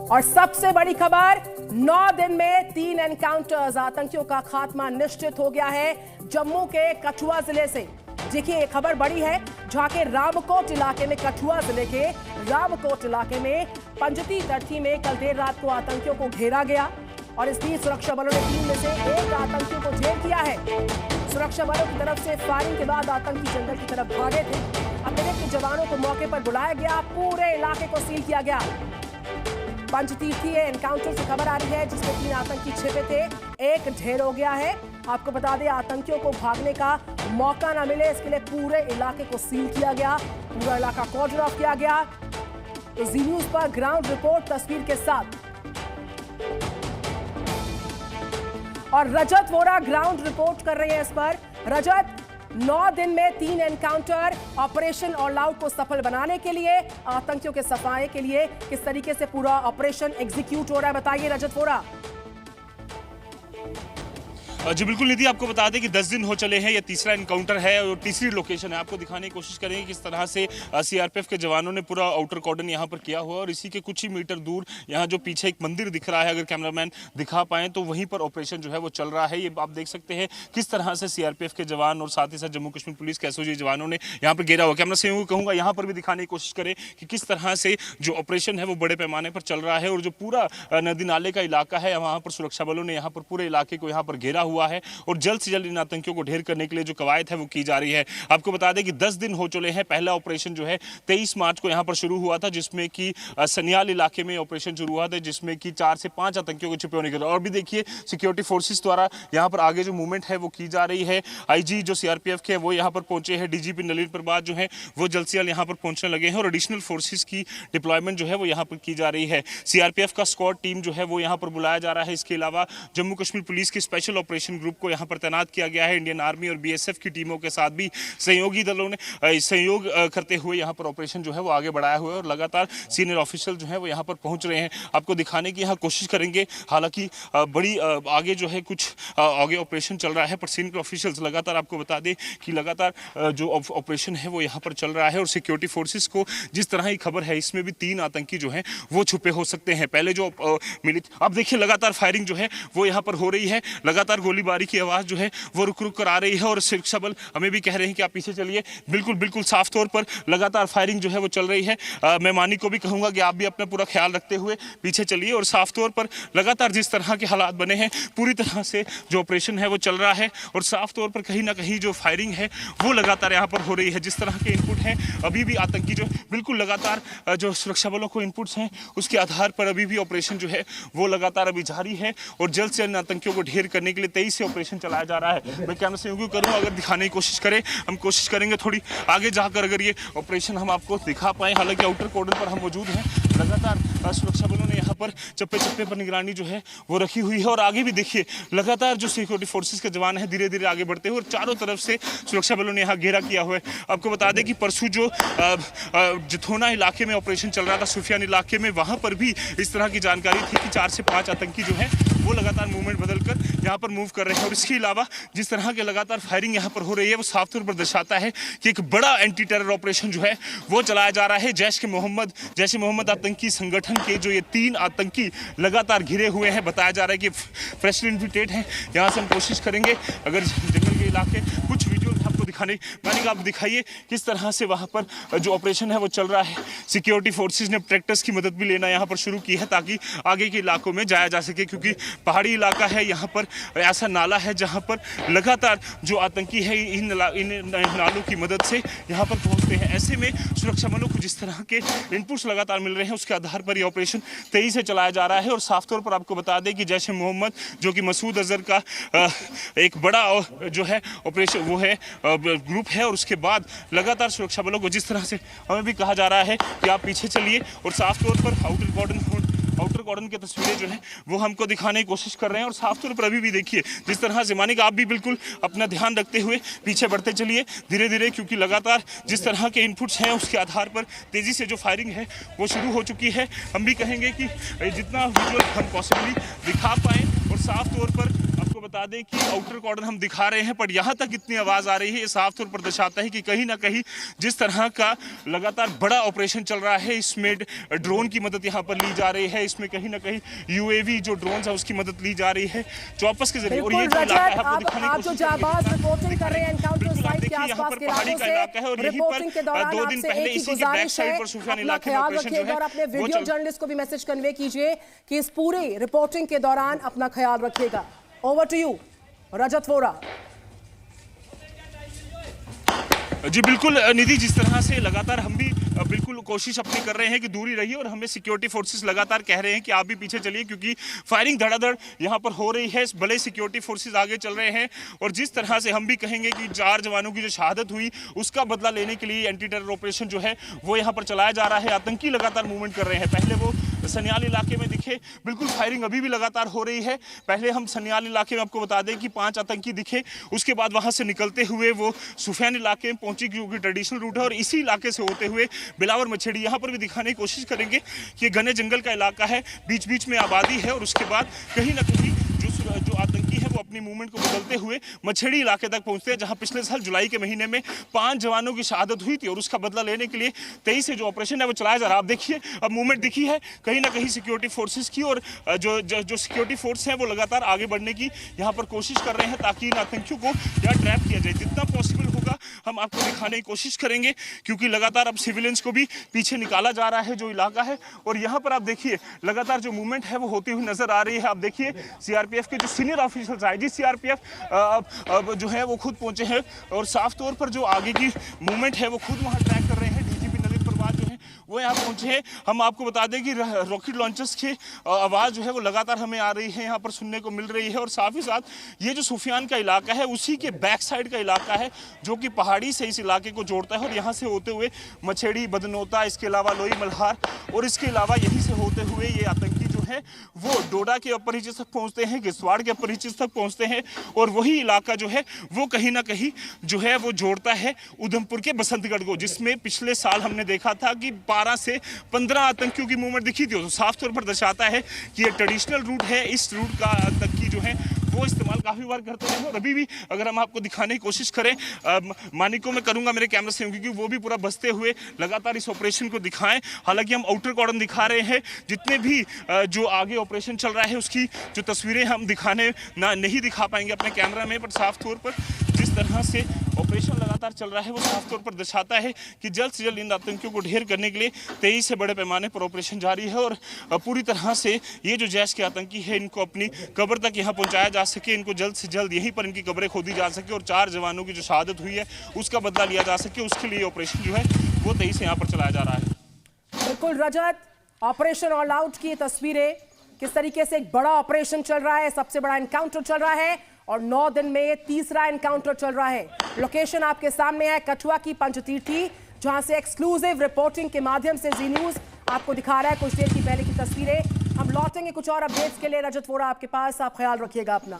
और सबसे बड़ी खबर, 9 दिन में 3 एनकाउंटर्स, आतंकियों का खात्मा निश्चित हो गया है जम्मू के कठुआ जिले से। देखिए, ये खबर बड़ी है जहां के रामकोट इलाके में, कठुआ जिले के रामकोट इलाके में पंजती तर्थी में कल देर रात को आतंकियों को घेरा गया और इस बीच सुरक्षा बलों ने 3 में से 1 आतंकियों को ढेर किया है। सुरक्षा बलों की तरफ से फायरिंग के बाद आतंकी जंगल की तरफ भागे थे। अतिरिक्त जवानों को मौके पर बुलाया गया, पूरे इलाके को सील किया गया। पंचतीर्थी एनकाउंटर से खबर आ रही है जिसमें 3 आतंकी छिपे थे, 1 ढेर हो गया है। आपको बता दें, आतंकियों को भागने का मौका ना मिले इसके लिए पूरे इलाके को सील किया गया, पूरा इलाका कॉर्डन ऑफ किया गया। तो जी न्यूज पर ग्राउंड रिपोर्ट तस्वीर के साथ और रजत वोरा ग्राउंड रिपोर्ट कर रही है इस पर। रजत, 9 दिन में 3 एनकाउंटर, ऑपरेशन ऑल आउट को सफल बनाने के लिए, आतंकियों के सफाए के लिए किस तरीके से पूरा ऑपरेशन एग्जीक्यूट हो रहा है, बताइए रजत वोरा। जी बिल्कुल निधि, आपको बता दें कि 10 दिन हो चले हैं, ये तीसरा एनकाउंटर है और तीसरी लोकेशन है। आपको दिखाने की कोशिश करेंगे किस तरह से सीआरपीएफ के जवानों ने पूरा आउटर कॉर्डन यहाँ पर किया हुआ और इसी के कुछ ही मीटर दूर यहाँ जो पीछे एक मंदिर दिख रहा है, अगर कैमरामैन दिखा पाए तो वहीं पर ऑपरेशन जो है वो चल रहा है। ये आप देख सकते हैं किस तरह से सीआरपीएफ के जवान और साथ ही साथ जम्मू कश्मीर पुलिस के एसओजी जवानों ने यहाँ पर घेरा हुआ। कैमरा से कहूँगा यहाँ पर भी दिखाने की कोशिश करें कि किस तरह से जो ऑपरेशन है वो बड़े पैमाने पर चल रहा है और जो पूरा नदी नाले का इलाका है वहाँ पर सुरक्षा बलों ने यहाँ पर पूरे इलाके को यहाँ पर घेरा हुआ है और जल्द से जल्द इन आतंकियों को ढेर करने के लिए जो कवायद है वो की जा रही है। आपको बता दें कि 10 दिन हो चले हैं। पहला ऑपरेशन जो है 23 मार्च को यहाँ पर शुरू हुआ था, जिसमें कि सनियाल इलाके में ऑपरेशन शुरू हुआ था, जिसमें कि 4 से 5 आतंकियों को छिपे होने के। और भी देखिए, सिक्योरिटी फोर्सेस द्वारा यहाँ पर आगे जो मूवमेंट है वो की जा रही है। आईजी जो सीआरपीएफ के वो यहाँ पर पहुंचे हैं, डीजीपी नलिन प्रभात जो है वो जल्द से जल्द यहाँ पर पहुंचने लगे हैं और एडिशनल फोर्सेस की डिप्लॉयमेंट जो है वो यहाँ पर की जा रही है। सीआरपीएफ का स्क्वाड टीम जो है वो यहाँ पर बुलाया जा रहा है। इसके अलावा जम्मू कश्मीर पुलिस की स्पेशल ऑपरेशन ग्रुप को यहाँ पर तैनात किया गया है। इंडियन आर्मी और बीएसएफ की टीमों के साथ भी सहयोगी दलों ने सहयोग करते हुए यहाँ पर ऑपरेशन जो है वो आगे बढ़ाया हुआ है और लगातार सीनियर ऑफिशियल जो है वो यहाँ पर पहुंच रहे हैं। आपको दिखाने की यहाँ कोशिश करेंगे, हालांकि बड़ी आगे जो है कुछ आगे ऑपरेशन चल रहा है, पर सीनियर ऑफिशियल्स लगातार, आपको बता दें कि लगातार जो ऑपरेशन है वो यहाँ पर चल रहा है और सिक्योरिटी फोर्सेस को जिस तरह की खबर है इसमें भी 3 आतंकी जो है वो छुपे हो सकते हैं। पहले जो मिली, अब देखिए लगातार फायरिंग जो है वो यहाँ पर हो रही है, लगातार गोलीबारी की आवाज़ जो है वो रुक कर आ रही है और सुरक्षा बल हमें भी कह रहे हैं कि आप पीछे चलिए। बिल्कुल साफ तौर पर लगातार फायरिंग जो है वो चल रही है। मैं मानी को भी कहूंगा कि आप भी अपना पूरा ख्याल रखते हुए पीछे चलिए और साफ तौर पर लगातार जिस तरह के हालात बने हैं पूरी तरह से जो ऑपरेशन है वो चल रहा है और साफ तौर पर कहीं ना कहीं जो फायरिंग है वो लगातार यहाँ पर हो रही है। जिस तरह के इनपुट हैं अभी भी आतंकी जो बिल्कुल लगातार जो सुरक्षा बलों को इनपुट्स हैं उसके आधार पर अभी भी ऑपरेशन जो है वो लगातार अभी जारी है और जल्द से जल्द आतंकियों को ढेर करने के लिए 23 से ऑपरेशन चलाया जा रहा है। मैं कैमरा से यूँ करूँ, अगर दिखाने की कोशिश करें, हम कोशिश करेंगे थोड़ी आगे जाकर अगर ये ऑपरेशन हम आपको दिखा पाएँ। हालांकि आउटर कॉर्डन पर हम मौजूद हैं, लगातार सुरक्षा बलों ने यहाँ पर चप्पे चप्पे पर निगरानी जो है वो रखी हुई है और आगे भी देखिए लगातार जो सिक्योरिटी फोर्सेस के जवान हैं धीरे धीरे आगे बढ़ते हुए और चारों तरफ से सुरक्षा बलों ने यहाँ घेरा किया हुआ है। आपको बता दें कि परसों जो जथोना इलाके में ऑपरेशन चल रहा था, सुफियान इलाके में, वहाँ पर भी इस तरह की जानकारी थी कि 4 से 5 आतंकी जो है वो लगातार मूवमेंट बदलकर यहाँ पर मूव कर रहे हैं और इसके अलावा जिस तरह के लगातार फायरिंग यहाँ पर हो रही है वो साफ तौर पर दर्शाता है कि एक बड़ा एंटी टेरर ऑपरेशन जो है वो चलाया जा रहा है। जैश ए मोहम्मद आतंकी संगठन के जो ये 3 आतंकी लगातार घिरे हुए हैं, बताया जा रहा है कि फ्रेशली इन्फिल्ट्रेट हैं। यहाँ से हम कोशिश करेंगे अगर जंगल के इलाके कुछ वीडियो आपको दिखाने, मानी आप दिखाइए किस तरह से वहाँ पर जो ऑपरेशन है वो चल रहा है। सिक्योरिटी फोर्सेज ने ट्रैक्टर्स की मदद भी लेना यहाँ पर शुरू की है ताकि आगे के इलाकों में जाया जा सके, क्योंकि पहाड़ी इलाका है, यहाँ पर ऐसा नाला है जहाँ पर लगातार जो आतंकी है इन नालों की मदद से यहाँ पर पहुँचते हैं। ऐसे में सुरक्षा बलों को जिस तरह के इनपुट्स लगातार मिल रहे हैं उसके आधार पर ये ऑपरेशन तेजी से चलाया जा रहा है और साफ तौर पर आपको बता दें कि जैश ए मोहम्मद जो कि मसूद अजहर का एक बड़ा जो है ऑपरेशन वो है ग्रुप है और उसके बाद लगातार सुरक्षा बलों को जिस तरह से हमें भी कहा जा रहा है कि आप पीछे चलिए और साफ तौर पर आउटर कॉर्डन की तस्वीरें जो है वो हमको दिखाने की कोशिश कर रहे हैं और साफ तौर पर अभी भी देखिए जिस तरह से, मानिक आप भी बिल्कुल अपना ध्यान रखते हुए पीछे बढ़ते चलिए धीरे धीरे, क्योंकि लगातार जिस तरह के इनपुट्स हैं उसके आधार पर तेज़ी से जो फायरिंग है वो शुरू हो चुकी है। हम भी कहेंगे कि जितना विजुअल हम पॉसिबली दिखा पाएँ और साफ तौर पर आपको बता दें कि आउटर कॉर्डन हम दिखा रहे हैं, पर यहाँ तक इतनी आवाज़ आ रही है, ये साफ तौर पर दर्शाता है कि कहीं ना कहीं जिस तरह का लगातार बड़ा ऑपरेशन चल रहा है, इसमें ड्रोन की मदद यहाँ पर ली जा रही है, इसमें कहीं ना कहीं यूएवी जो ड्रोन है उसकी मदद ली जा रही है चौपस के जरिए। और ये जो इलाका है आपको दिखाने की कोशिश रिपोर्टिंग कर रहे हैं एनकाउंटर साइट के यहाँ आसपास पर के पहाड़ी इलाकों का इलाका है और से। यहीं पर रिपोर्टिंग के दौरान 2 दिन आपसे पहले एक ही इसी के बैक गुजारिश साइड है, पर सुफियान अपना इलाके में ख्याल ऑपरेशन जो रखिएगा है और अपने वो वीडियो जर्नलिस्ट को भी मैसेज कन्वे कीजिए कि इस पूरी रिपोर्टिंग के दौरान अपना ख्याल रखिएगा। ओवर टू यू रजत वोरा। जी बिल्कुल निधि, जिस तरह से लगातार हम भी बिल्कुल कोशिश अपनी कर रहे हैं कि दूरी रहिए और हमें सिक्योरिटी फोर्सेस लगातार कह रहे हैं कि आप भी पीछे चलिए, क्योंकि फायरिंग धड़ाधड़ यहाँ पर हो रही है, भले सिक्योरिटी फोर्सेस आगे चल रहे हैं। और जिस तरह से हम भी कहेंगे कि 4 जवानों की जो शहादत हुई उसका बदला लेने के लिए एंटी टेरर ऑपरेशन जो है वो यहाँ पर चलाया जा रहा है। आतंकी लगातार मूवमेंट कर रहे हैं, पहले वो सनियाल इलाके में दिखे, बिल्कुल फायरिंग अभी भी लगातार हो रही है। पहले हम सनियाल इलाके में आपको बता दें कि 5 आतंकी दिखे, उसके बाद वहां से निकलते हुए वो सुफियान इलाके में पहुंची, क्योंकि ट्रेडिशनल रूट है, और इसी इलाके से होते हुए बिलावर मछेड़ी यहाँ पर भी दिखाने की कोशिश करेंगे कि घने जंगल का इलाका है, बीच बीच में आबादी है, और उसके बाद कहीं ना कहीं जो आतंकी है वो अपनी मूवमेंट को बदलते हुए मछेड़ी इलाके तक पहुंचते हैं, जहां पिछले साल जुलाई के महीने में 5 जवानों की शहादत हुई थी, और उसका बदला लेने के लिए 23 से जो ऑपरेशन है वो चलाया जा रहा है। आप देखिए अब मूवमेंट दिखी है कहीं ना कहीं सिक्योरिटी फोर्सेस की, और जो सिक्योरिटी फोर्स है वो लगातार आगे बढ़ने की यहाँ पर कोशिश कर रहे हैं ताकि इन आतंकियों को यहाँ ट्रैप किया जाए। जितना पॉसिबल होगा हम आपको दिखाने की कोशिश करेंगे, क्योंकि लगातार अब सिविलियंस को भी पीछे निकाला जा रहा है जो इलाका है। और यहाँ पर आप देखिए लगातार जो मूवमेंट है वो होती हुई नजर आ रही है। आप देखिए सीआरपीएफ के जो सीनियर ऑफिसर्स आईजी सीआरपीएफ अब जो है वो खुद पहुंचे हैं, और साफ तौर पर जो आगे की मूवमेंट है वो खुद वहां ट्रैक कर रहे हैं। डीजीपी नलिन प्रभात जो है वो यहाँ पहुंचे हैं। हम आपको बता दें कि रॉकेट लॉन्चर्स की आवाज़ जो है वो लगातार हमें आ रही है, यहाँ पर सुनने को मिल रही है। और साथ ही साथ ये जो सुफियान का इलाका है उसी के बैक साइड का इलाका है, जो कि पहाड़ी से इस इलाके को जोड़ता है, और यहाँ से होते हुए मछेड़ी, बदनोता, इसके अलावा लोई मल्हार, और इसके अलावा यहीं से होते हुए ये आतंकी जो है वो डोडा के अपर रीचेस तक पहुँचते हैं, किश्तवाड़ के अपर रीचेस तक पहुँचते हैं। और वही इलाका जो है वो कहीं ना कहीं जो है वो जोड़ता है उधमपुर के बसंतगढ़ को, जिसमें पिछले साल हमने देखा था कि 12 से 15 आतंकियों की मूवमेंट दिखी थी। तो साफ तौर पर दर्शाता है कि ये ट्रेडिशनल रूट है, इस रूट का आतंकी जो है वो इस्तेमाल काफ़ी बार करते हैं। और अभी भी अगर हम आपको दिखाने की कोशिश करें, मानिको में करूंगा मेरे कैमरा से, क्योंकि वो भी पूरा बसते हुए लगातार इस ऑपरेशन को दिखाएं। हालांकि हम आउटर कॉर्डन दिखा रहे हैं, जितने भी जो आगे ऑपरेशन चल रहा है उसकी जो तस्वीरें हम दिखाने नहीं दिखा पाएंगे अपने कैमरा में, पर साफ तौर पर जिस तरह से ऑपरेशन लगातार चल रहा है वो साफ तौर पर दर्शाता है कि जल्द से जल्द इन आतंकियों को ढेर करने के लिए 23 से बड़े पैमाने पर ऑपरेशन जारी है। और पूरी तरह से ये जो जैश के आतंकी है इनको अपनी कब्र तक यहाँ पहुँचाया जा सके, इनको जल्द से जल्द यहीं पर इनकी कब्रें खोदी जा सके, और 4 जवानों की जो शहादत हुई है उसका बदला लिया जा सके, उसके लिए ऑपरेशन जो है वो 23 से यहाँ पर चलाया जा रहा है। बिल्कुल रजत, ऑपरेशन ऑल आउट की तस्वीरें, किस तरीके से एक बड़ा ऑपरेशन चल रहा है, सबसे बड़ा एनकाउंटर चल रहा है, और 9 दिन में तीसरा एनकाउंटर चल रहा है। लोकेशन आपके सामने है, कठुआ की पंचतीर्थी, जहां से एक्सक्लूसिव रिपोर्टिंग के माध्यम से जी न्यूज आपको दिखा रहा है कुछ देर की पहले की तस्वीरें। हम लौटेंगे कुछ और अपडेट्स के लिए। रजत वोरा आपके पास, आप ख्याल रखिएगा अपना।